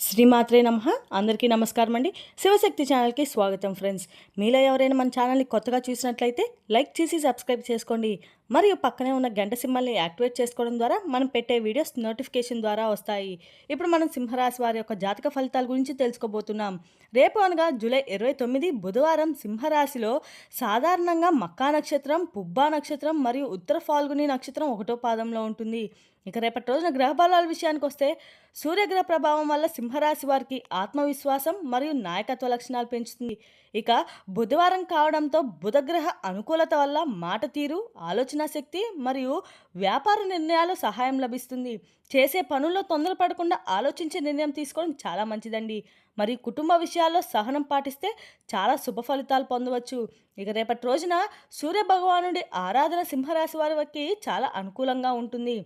శ్రీమాత్రే నమః. అందరికీ నమస్కారం అండి. శివశక్తి ఛానల్కి స్వాగతం ఫ్రెండ్స్. మీలో ఎవరైనా మన ఛానల్ని కొత్తగా చూసినట్లయితే లైక్ చేసి సబ్స్క్రైబ్ చేసుకోండి. మరియు పక్కనే ఉన్న గంట సింబల్ని యాక్టివేట్ చేసుకోవడం ద్వారా మనం పెట్టే వీడియోస్ నోటిఫికేషన్ ద్వారా వస్తాయి. ఇప్పుడు మనం సింహరాశి వారి యొక్క జాతక ఫలితాల గురించి తెలుసుకోబోతున్నాం. రేపు అనగా జూలై 29 బుధవారం సింహరాశిలో సాధారణంగా మక్కా నక్షత్రం, పుబ్బా నక్షత్రం మరియు ఉత్తర ఫాల్గుని నక్షత్రం ఒకటో పాదంలో ఉంటుంది. ఇక రేపటి రోజున గ్రహ బలాల విషయానికి వస్తే సూర్యగ్రహ ప్రభావం వల్ల సింహరాశి వారికి ఆత్మవిశ్వాసం మరియు నాయకత్వ లక్షణాలు పెంచుతుంది. ఇక బుధవారం కావడంతో బుధగ్రహ అనుకూలత వల్ల మాట తీరు, ఆలోచన శక్తి మరియు వ్యాపార నిర్ణయాలు సహాయం లభిస్తుంది. చేసే పనుల్లో తొందరపడకుండా ఆలోచించి నిర్ణయం తీసుకోవడం చాలా మంచిదండి. మరియు కుటుంబ విషయాల్లో సహనం పాటిస్తే చాలా శుభ ఫలితాలు పొందవచ్చు. ఇక రేపటి రోజున సూర్య భగవానుడి ఆరాధన సింహరాశి వారికి చాలా అనుకూలంగా ఉంటుంది.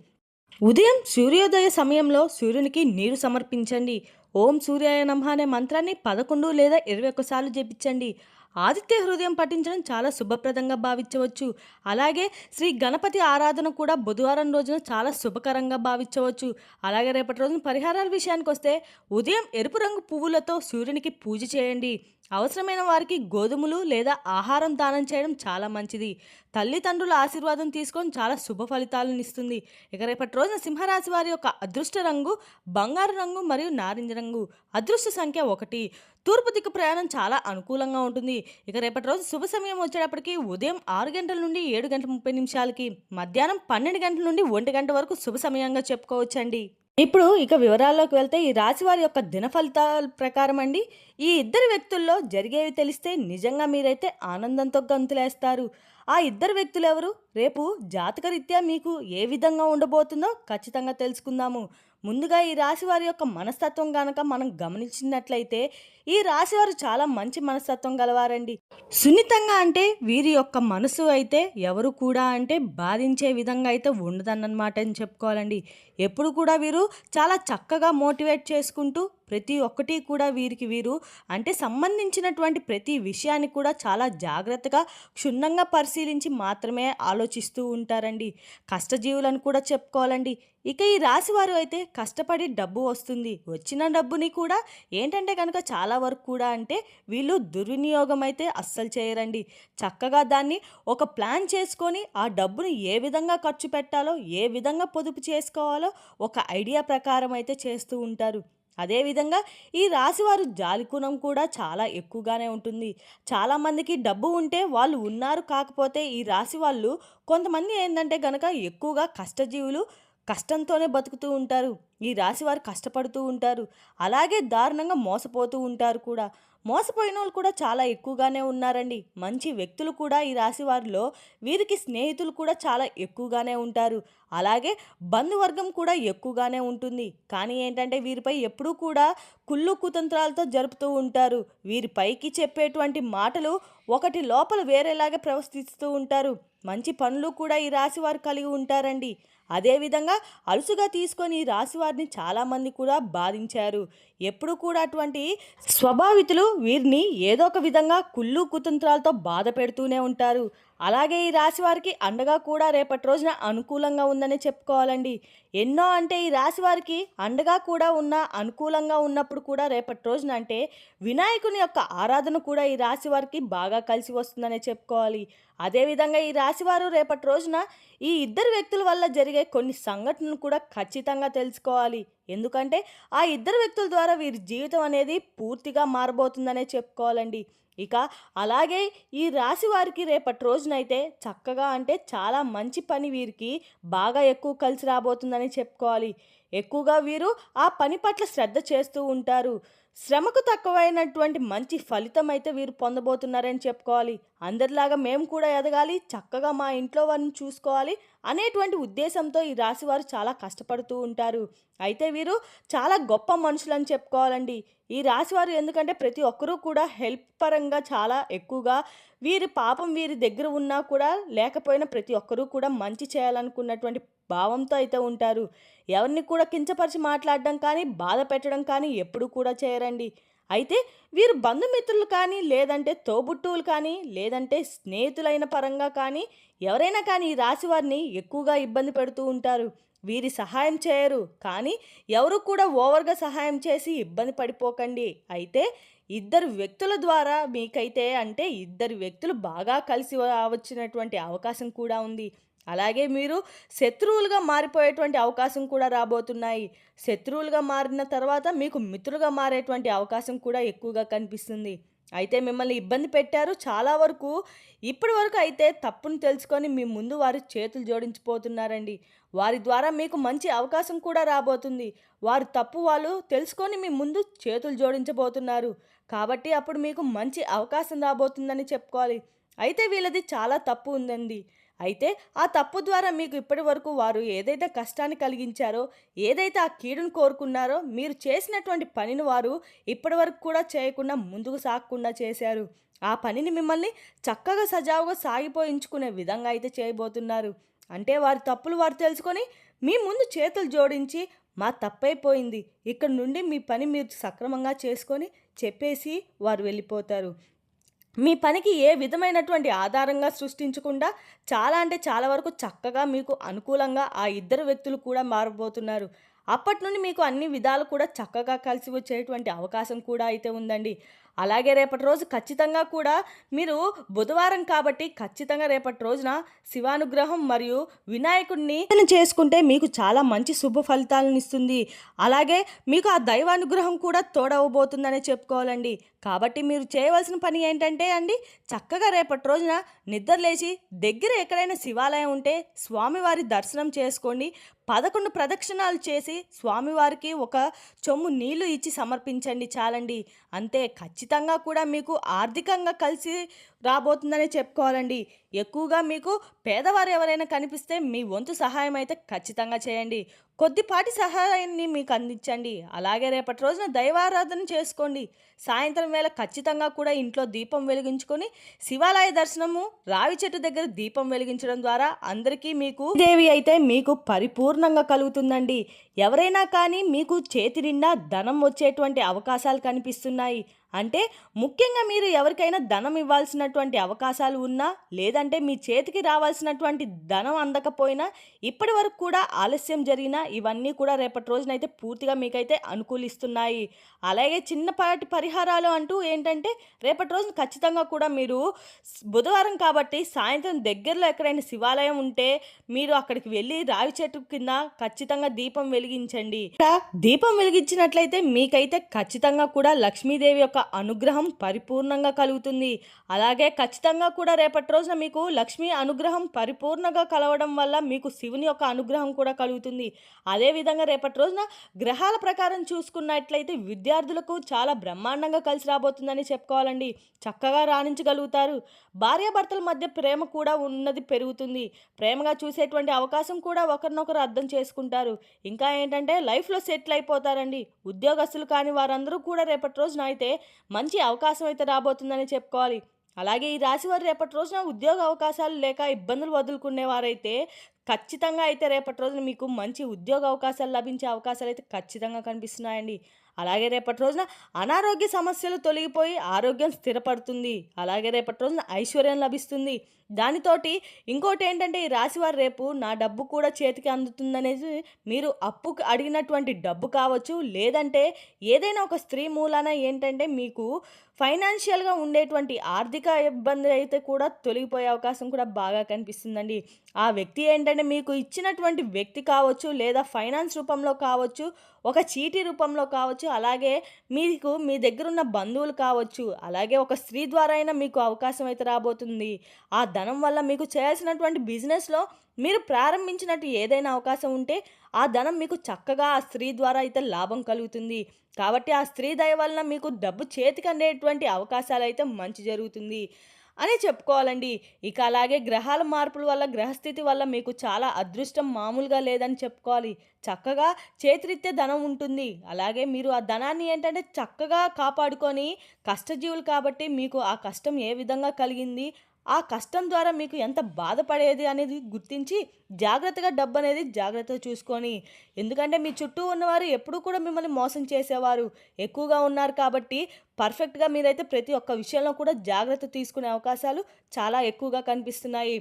ఉదయం సూర్యోదయ సమయంలో సూర్యునికి నీరు సమర్పించండి. ఓం సూర్యాయ నమః అనే మంత్రాన్ని 11 లేదా 21 సార్లు జపించండి. ఆదిత్య హృదయం పఠించడం చాలా శుభప్రదంగా భావించవచ్చు. అలాగే శ్రీ గణపతి ఆరాధన కూడా బుధవారం రోజున చాలా శుభకరంగా భావించవచ్చు. అలాగే రేపటి రోజున పరిహారాల విషయానికి వస్తే ఉదయం ఎరుపు రంగు పువ్వులతో సూర్యునికి పూజ చేయండి. అవసరమైన వారికి గోధుమలు లేదా ఆహారం దానం చేయడం చాలా మంచిది. తల్లిదండ్రుల ఆశీర్వాదం తీసుకొని చాలా శుభ ఫలితాలను ఇస్తుంది. ఇక రేపటి రోజున సింహరాశి వారి యొక్క అదృష్ట రంగు బంగారు రంగు మరియు నారింజ రంగు. అదృష్ట సంఖ్య 1. తూర్పు దిక్కు ప్రయాణం చాలా అనుకూలంగా ఉంటుంది. ఇక రేపటి రోజు శుభ సమయం వచ్చేటప్పటికి ఉదయం 6 గంటల నుండి 7 గంటల 30 నిమిషాలకి, మధ్యాహ్నం 12 గంటల నుండి 1 గంట వరకు శుభ సమయంగా చెప్పుకోవచ్చండి. ఇప్పుడు ఇక వివరాల్లోకి వెళ్తే ఈ రాశి వారి యొక్క దిన ఫలితాల ప్రకారం అండి, ఈ ఇద్దరు వ్యక్తుల్లో జరిగేవి తెలిస్తే నిజంగా మీరైతే ఆనందంతో గంతులేస్తారు. ఆ ఇద్దరు వ్యక్తులు ఎవరు? రేపు జాతకరీత్యా మీకు ఏ విధంగా ఉండబోతుందో ఖచ్చితంగా తెలుసుకుందాము. ముందుగా ఈ రాశి వారి యొక్క మనస్తత్వం కనుక మనం గమనించినట్లయితే ఈ రాశి వారు చాలా మంచి మనస్తత్వం గలవారండి. సున్నితంగా అంటే వీరి యొక్క మనసు అయితే ఎవరు కూడా అంటే బాధించే విధంగా అయితే ఉండదన్నమాట అని చెప్పుకోవాలండి. ఎప్పుడు కూడా వీరు చాలా చక్కగా మోటివేట్ చేసుకుంటూ ప్రతి ఒక్కటి కూడా వీరు అంటే సంబంధించినటువంటి ప్రతి విషయాన్ని కూడా చాలా జాగ్రత్తగా క్షుణ్ణంగా పరిశీలించి మాత్రమే ఆలోచిస్తూ ఉంటారండి. కష్టజీవులను కూడా చెప్పుకోవాలండి. ఇక ఈ రాశి వారు అయితే కష్టపడి డబ్బు వస్తుంది. వచ్చిన డబ్బుని కూడా ఏంటంటే కనుక చాలా వరకు కూడా అంటే వీళ్ళు దుర్వినియోగం అయితే అస్సలు చేయరండి. చక్కగా దాన్ని ఒక ప్లాన్ చేసుకొని ఆ డబ్బుని ఏ విధంగా ఖర్చు పెట్టాలో, ఏ విధంగా పొదుపు చేసుకోవాలో ఒక ఐడియా ప్రకారం అయితే చేస్తూ ఉంటారు. అదేవిధంగా ఈ రాశివారు జాలిగుణం కూడా చాలా ఎక్కువగానే ఉంటుంది. చాలామందికి డబ్బు ఉంటే వాళ్ళు ఉన్నారు, కాకపోతే ఈ రాశి వాళ్ళు కొంతమంది ఏంటంటే కనుక ఎక్కువగా కష్టజీవులు, కష్టంతోనే బతుకుతూ ఉంటారు. ఈ రాశి వారు కష్టపడుతూ ఉంటారు. అలాగే దారుణంగా మోసపోతూ ఉంటారు కూడా. మోసపోయిన వాళ్ళు కూడా చాలా ఎక్కువగానే ఉన్నారండి. మంచి వ్యక్తులు కూడా ఈ రాశి వారిలో వీరికి స్నేహితులు కూడా చాలా ఎక్కువగానే ఉంటారు. అలాగే బంధువర్గం కూడా ఎక్కువగానే ఉంటుంది. కానీ ఏంటంటే వీరిపై ఎప్పుడూ కూడా కుళ్ళు కుతంత్రాలతో జరుపుతూ ఉంటారు. వీరి పైకి చెప్పేటువంటి మాటలు ఒకటి లోపల వేరేలాగా ప్రవర్తిస్తూ ఉంటారు. మంచి పనులు కూడా ఈ రాశి వారు కలిగి ఉంటారండి. అదేవిధంగా అలుసుగా తీసుకొని ఈ రాశి వారిని చాలామంది కూడా బాధించారు. ఎప్పుడు కూడా అటువంటి స్వభావితులు వీరిని ఏదో ఒక విధంగా కుళ్ళు కుతంత్రాలతో బాధ పెడుతూనే ఉంటారు. అలాగే ఈ రాశి వారికి అండగా కూడా రేపటి రోజున అనుకూలంగా ఉందనే చెప్పుకోవాలండి. ఎన్నో అంటే ఈ రాశి వారికి అండగా కూడా ఉన్న అనుకూలంగా ఉన్నప్పుడు కూడా రేపటి రోజున అంటే వినాయకుని యొక్క ఆరాధన కూడా ఈ రాశి వారికి బాగా కలిసి వస్తుందనే చెప్పుకోవాలి. అదేవిధంగా ఈ రాశివారు రేపటి రోజున ఈ ఇద్దరు వ్యక్తుల వల్ల జరిగే కొన్ని సంఘటనలు కూడా ఖచ్చితంగా తెలుసుకోవాలి. ఎందుకంటే ఆ ఇద్దరు వ్యక్తుల ద్వారా వీరి జీవితం అనేది పూర్తిగా మారబోతుందనే చెప్పుకోవాలండి. ఇక అలాగే ఈ రాశి వారికి రేపటి రోజునైతే చక్కగా అంటే చాలా మంచి పని వీరికి బాగా ఎక్కువ కలిసి రాబోతుందని చెప్పుకోవాలి. ఎక్కువగా వీరు ఆ పని పట్ల శ్రద్ధ చేస్తూ ఉంటారు. శ్రమకు తక్కువైనటువంటి మంచి ఫలితం అయితే వీరు పొందబోతున్నారని చెప్పుకోవాలి. అందరిలాగా మేము కూడా ఎదగాలి, చక్కగా మా ఇంట్లో వారిని చూసుకోవాలి అనేటువంటి ఉద్దేశంతో ఈ రాశివారు చాలా కష్టపడుతూ ఉంటారు. అయితే వీరు చాలా గొప్ప మనుషులని చెప్పుకోవాలండి. ఈ రాశివారు ఎందుకంటే ప్రతి ఒక్కరూ కూడా హెల్ప్ పరంగా చాలా ఎక్కువగా వీరి పాపం వీరి దగ్గర ఉన్నా కూడా లేకపోయినా ప్రతి ఒక్కరూ కూడా మంచి చేయాలనుకున్నటువంటి భావంతో అయితే ఉంటారు. ఎవరిని కూడా కించపరిచి మాట్లాడడం కానీ, బాధ పెట్టడం కానీ ఎప్పుడూ కూడా చేయరండి. అయితే వీరు బంధుమిత్రులు కానీ, లేదంటే తోబుట్టువులు కానీ, లేదంటే స్నేహితులైన పరంగా కానీ ఎవరైనా కానీ ఈ రాశి వారిని ఎక్కువగా ఇబ్బంది పెడుతూ ఉంటారు. వీరి సహాయం చేయరు. కానీ ఎవరు కూడా ఓవర్‌గా సహాయం చేసి ఇబ్బంది పడిపోకండి. అయితే ఇద్దరు వ్యక్తుల ద్వారా మీకైతే అంటే ఇద్దరు వ్యక్తులు బాగా కలిసి వచ్చినటువంటి అవకాశం కూడా ఉంది. అలాగే మీరు శత్రువులుగా మారిపోయేటువంటి అవకాశం కూడా రాబోతున్నాయి. శత్రువులుగా మారిన తర్వాత మీకు మిత్రులుగా మారేటువంటి అవకాశం కూడా ఎక్కువగా కనిపిస్తుంది. అయితే మిమ్మల్ని ఇబ్బంది పెట్టారు. చాలా వరకు ఇప్పటి వరకు అయితే తప్పును తెలుసుకొని మీ ముందు వారు చేతులు జోడించిపోతున్నారండి. వారి ద్వారా మీకు మంచి అవకాశం కూడా రాబోతుంది. వారు తప్పు వాళ్ళు తెలుసుకొని మీ ముందు చేతులు జోడించబోతున్నారు. కాబట్టి అప్పుడు మీకు మంచి అవకాశం రాబోతుందని చెప్పుకోవాలి. అయితే వీళ్ళది చాలా తప్పు ఉందండి. అయితే ఆ తప్పు ద్వారా మీకు ఇప్పటి వరకు వారు ఏదైతే కష్టాన్ని కలిగించారో, ఏదైతే ఆ కీడును కోరుకున్నారో, మీరు చేసినటువంటి పనిని వారు ఇప్పటి వరకు కూడా చేయకుండా ముందుకు సాగకుండా చేశారు. ఆ పనిని మిమ్మల్ని చక్కగా సజావుగా సాగిపోయించుకునే విధంగా అయితే చేయబోతున్నారు. అంటే వారి తప్పులు వారు తెలుసుకొని మీ ముందు చేతులు జోడించి మా తప్పైపోయింది. ఇక్కడ నుండి మీ పని మీరు సక్రమంగా చేసుకొని చెప్పేసి వారు వెళ్ళిపోతారు. మీ పనికి ఏ విధమైనటువంటి ఆధారంగా సృష్టించకుండా చాలా అంటే చాలా వరకు చక్కగా మీకు అనుకూలంగా ఆ ఇద్దరు వ్యక్తులు కూడా మారబోతున్నారు. అప్పటి నుండి మీకు అన్ని విధాలు కూడా చక్కగా కలిసి వచ్చేటువంటి అవకాశం కూడా అయితే ఉందండి. అలాగే రేపటి రోజు ఖచ్చితంగా కూడా మీరు బుధవారం కాబట్టి ఖచ్చితంగా రేపటి రోజున శివానుగ్రహం మరియు వినాయకుడిని చేసుకుంటే మీకు చాలా మంచి శుభ ఫలితాలను ఇస్తుంది. అలాగే మీకు ఆ దైవానుగ్రహం కూడా తోడవబోతుందనే చెప్పుకోవాలండి. కాబట్టి మీరు చేయవలసిన పని ఏంటంటే అండి, చక్కగా రేపటి రోజున నిద్రలేచి దగ్గర ఎక్కడైనా శివాలయం ఉంటే స్వామివారి దర్శనం చేసుకోండి. 11 ప్రదక్షిణాలు చేసి స్వామివారికి ఒక చెంబు నీళ్లు ఇచ్చి సమర్పించండి చాలండి. అంతే, ఖచ్చితంగా కూడా మీకు ఆర్థికంగా కలిసి రాబోతుందనే చెప్పుకోవాలండి. ఎక్కువగా మీకు పేదవారు ఎవరైనా కనిపిస్తే మీ వంతు సహాయం అయితే ఖచ్చితంగా చేయండి. కొద్దిపాటి సహాయాన్ని మీకు అందించండి. అలాగే రేపటి రోజున దైవారాధన చేసుకోండి. సాయంత్రం వేళ ఖచ్చితంగా కూడా ఇంట్లో దీపం వెలిగించుకొని శివాలయ దర్శనము, రావి చెట్టు దగ్గర దీపం వెలిగించడం ద్వారా అందరికీ మీకు దేవి అయితే మీకు పరిపూర్ణంగా కలుగుతుందండి. ఎవరైనా కానీ మీకు చేతి నిండా ధనం వచ్చేటువంటి అవకాశాలు కనిపిస్తున్నాయి. అంటే ముఖ్యంగా మీరు ఎవరికైనా ధనం ఇవ్వాల్సినటువంటి అవకాశాలు ఉన్నా, లేదంటే మీ చేతికి రావాల్సినటువంటి ధనం అందకపోయినా, ఇప్పటి వరకు కూడా ఆలస్యం జరిగినా ఇవన్నీ కూడా రేపటి రోజునైతే పూర్తిగా మీకైతే అనుకూలిస్తున్నాయి. అలాగే చిన్నపాటి పరిహారాలు అంటూ ఏంటంటే రేపటి రోజున ఖచ్చితంగా కూడా మీరు బుధవారం కాబట్టి సాయంత్రం దగ్గరలో ఎక్కడైనా శివాలయం ఉంటే మీరు అక్కడికి వెళ్ళి రావి చెట్టు కింద ఖచ్చితంగా దీపం వెలిగించండి. దీపం వెలిగించినట్లయితే మీకైతే ఖచ్చితంగా కూడా లక్ష్మీదేవి యొక్క అనుగ్రహం పరిపూర్ణంగా కలుగుతుంది. అలాగే ఖచ్చితంగా కూడా రేపటి రోజున మీకు లక్ష్మీ అనుగ్రహం పరిపూర్ణంగా కలవడం వల్ల మీకు శివుని యొక్క అనుగ్రహం కూడా కలుగుతుంది. అదేవిధంగా రేపటి రోజున గ్రహాల ప్రకారం చూసుకున్నట్లయితే విద్యార్థులకు చాలా బ్రహ్మాండంగా కలిసి రాబోతుందని చెప్పుకోవాలండి. చక్కగా రాణించగలుగుతారు. భార్యాభర్తల మధ్య ప్రేమ కూడా ఉన్నది పెరుగుతుంది. ప్రేమగా చూసేటువంటి అవకాశం కూడా ఒకరినొకరు అర్థం చేసుకుంటారు. ఇంకా ఏంటంటే లైఫ్లో సెటిల్ అయిపోతారండి. ఉద్యోగస్తులు కాని వారందరూ కూడా రేపటి రోజున అయితే మంచి అవకాశం అయితే రాబోతుందని చెప్పుకోవాలి. అలాగే ఈ రాశివారు రేపటి రోజున ఉద్యోగ అవకాశాలు లేక ఇబ్బందులు వదులుకునేవారైతే ఖచ్చితంగా అయితే రేపటి రోజున మీకు మంచి ఉద్యోగ అవకాశాలు లభించే అవకాశాలు అయితే ఖచ్చితంగా కనిపిస్తున్నాయండి. అలాగే రేపటి రోజున అనారోగ్య సమస్యలు తొలగిపోయి ఆరోగ్యం స్థిరపడుతుంది. అలాగే రేపటి రోజున ఐశ్వర్యం లభిస్తుంది. దానితోటి ఇంకోటి ఏంటంటే ఈ రాశివారు రేపు నా డబ్బు కూడా చేతికి అందుతుందనేది మీరు అప్పు అడిగినటువంటి డబ్బు కావచ్చు, లేదంటే ఏదైనా ఒక స్త్రీ మూలాన ఏంటంటే మీకు ఫైనాన్షియల్గా ఉండేటువంటి ఆర్థిక ఇబ్బంది అయితే కూడా తొలగిపోయే అవకాశం కూడా బాగా కనిపిస్తుందండి. ఆ వ్యక్తి ఏంటంటే మీకు ఇచ్చినటువంటి వ్యక్తి కావచ్చు, లేదా ఫైనాన్స్ రూపంలో కావచ్చు, ఒక చీటీ రూపంలో కావచ్చు, అలాగే మీకు మీ దగ్గరున్న బంధువులు కావచ్చు, అలాగే ఒక స్త్రీ ద్వారా అయినా మీకు అవకాశం అయితే రాబోతుంది. ఆ ధనం వల్ల మీకు చేయాల్సినటువంటి బిజినెస్లో మీరు ప్రారంభించినట్టు ఏదైనా అవకాశం ఉంటే ఆ ధనం మీకు చక్కగా ఆ స్త్రీ ద్వారా అయితే లాభం కలుగుతుంది. కాబట్టి ఆ స్త్రీ దయ వలన మీకు డబ్బు చేతికి అందేటువంటి అవకాశాలు అయితే మంచి జరుగుతుంది అని చెప్పుకోవాలండి. ఇక అలాగే గ్రహాల మార్పుల వల్ల, గ్రహస్థితి వల్ల మీకు చాలా అదృష్టం మామూలుగా లేదని చెప్పుకోవాలి. చక్కగా చేతిరిత్తే ధనం ఉంటుంది. అలాగే మీరు ఆ ధనాన్ని ఏంటంటే చక్కగా కాపాడుకొని, కష్టజీవులు కాబట్టి మీకు ఆ కష్టం ఏ విధంగా కలిగింది, ఆ కష్టం ద్వారా మీకు ఎంత బాధపడేది అనేది గుర్తించి జాగ్రత్తగా డబ్బు అనేది జాగ్రత్తగా చూసుకొని, ఎందుకంటే మీ చుట్టూ ఉన్నవారు ఎప్పుడూ కూడా మిమ్మల్ని మోసం చేసేవారు ఎక్కువగా ఉన్నారు కాబట్టి పర్ఫెక్ట్గా మీరైతే ప్రతి ఒక్క విషయంలో కూడా జాగ్రత్త తీసుకునే అవకాశాలు చాలా ఎక్కువగా కనిపిస్తున్నాయి.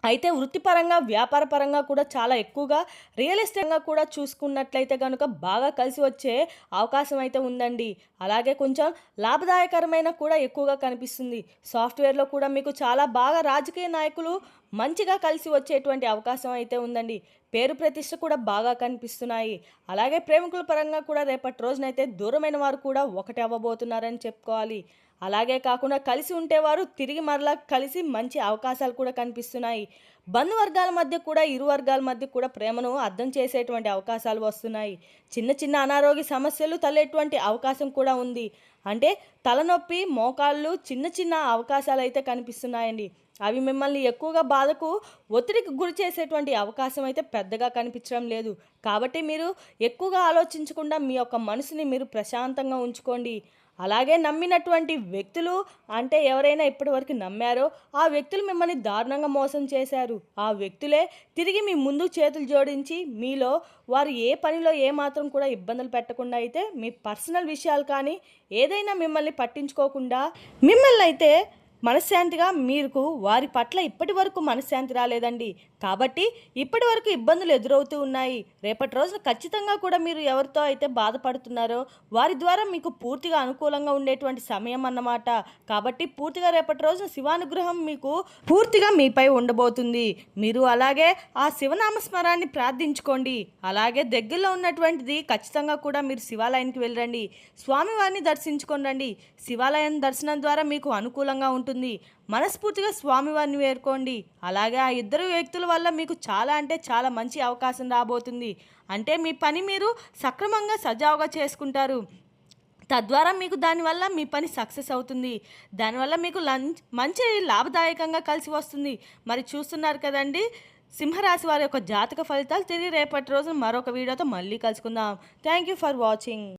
అయితే వృత్తిపరంగా, వ్యాపారపరంగా కూడా చాలా ఎక్కువగా రియల్ ఎస్టేట్‌గా కూడా చూసుకున్నట్లయితే గనుక బాగా కలిసి వచ్చే అవకాశం అయితే ఉందండి. అలాగే కొంచెం లాభదాయకరమైన కూడా ఎక్కువగా కనిపిస్తుంది. సాఫ్ట్‌వేర్‌లో కూడా మీకు చాలా బాగా రాజకీయ నాయకులు మంచిగా కలిసి వచ్చేటువంటి అవకాశం అయితే ఉందండి. పేరు ప్రతిష్ట కూడా బాగా కనిపిస్తున్నాయి. అలాగే ప్రేమికుల పరంగా కూడా రేపటి రోజునైతే దూరమైన వారు కూడా ఒకటి అవ్వబోతున్నారని చెప్పుకోవాలి. అలాగే కాకుండా కలిసి ఉంటేవారు తిరిగి మరలా కలిసి మంచి అవకాశాలు కూడా కనిపిస్తున్నాయి. బంధువర్గాల మధ్య కూడా ఇరు వర్గాల మధ్య కూడా ప్రేమను అర్థం చేసేటువంటి అవకాశాలు వస్తున్నాయి. చిన్న చిన్న అనారోగ్య సమస్యలు తలెటువంటి అవకాశం కూడా ఉంది. అంటే తలనొప్పి, మోకాళ్ళు చిన్న చిన్న అవకాశాలు అయితే కనిపిస్తున్నాయండి. అవి మిమ్మల్ని ఎక్కువగా బాధకు, ఒత్తిడికి గురి చేసేటువంటి అవకాశం అయితే పెద్దగా కనిపించడం లేదు. కాబట్టి మీరు ఎక్కువగా ఆలోచించకుండా మీ యొక్క మనసుని మీరు ప్రశాంతంగా ఉంచుకోండి. అలాగే నమ్మినటువంటి వ్యక్తులు అంటే ఎవరైనా ఇప్పటివరకు నమ్మారో ఆ వ్యక్తులు మిమ్మల్ని దారుణంగా మోసం చేశారు. ఆ వ్యక్తులే తిరిగి మీ ముందు చేతులు జోడించి మీలో వారు ఏ పనిలో ఏమాత్రం కూడా ఇబ్బందులు పెట్టకుండా అయితే మీ పర్సనల్ విషయాలు కానీ ఏదైనా మిమ్మల్ని పట్టించుకోకుండా మిమ్మల్ని అయితే మనశ్శాంతిగా మీకు వారి పట్ల ఇప్పటి వరకు మనశ్శాంతి రాలేదండి. కాబట్టి ఇప్పటి వరకు ఇబ్బందులు ఎదురవుతూ ఉన్నాయి. రేపటి రోజున ఖచ్చితంగా కూడా మీరు ఎవరితో అయితే బాధపడుతున్నారో వారి ద్వారా మీకు పూర్తిగా అనుకూలంగా ఉండేటువంటి సమయం అన్నమాట. కాబట్టి పూర్తిగా రేపటి రోజున శివానుగ్రహం మీకు పూర్తిగా మీపై ఉండబోతుంది. మీరు అలాగే ఆ శివనామస్మరాన్ని ప్రార్థించుకోండి. అలాగే దగ్గరలో ఉన్నటువంటిది ఖచ్చితంగా కూడా మీరు శివాలయానికి వెళ్ళండి. స్వామివారిని దర్శించుకొని రండి. శివాలయం దర్శనం ద్వారా మీకు అనుకూలంగా ఉంటుంది. మనస్ఫూర్తిగా స్వామివారిని వేడుకోండి. అలాగే ఆ ఇద్దరు వ్యక్తుల వల్ల మీకు చాలా అంటే చాలా మంచి అవకాశం రాబోతుంది. అంటే మీ పని మీరు సక్రమంగా సజావుగా చేసుకుంటారు. తద్వారా మీకు దానివల్ల మీ పని సక్సెస్ అవుతుంది. దానివల్ల మీకు మంచి లాభదాయకంగా కలిసి వస్తుంది. మరి చూస్తున్నారు కదండి సింహరాశి వారి యొక్క జాతక ఫలితాలు. తిరిగి రేపటి రోజు మరొక వీడియోతో మళ్ళీ కలుసుకుందాం. Thank you for watching.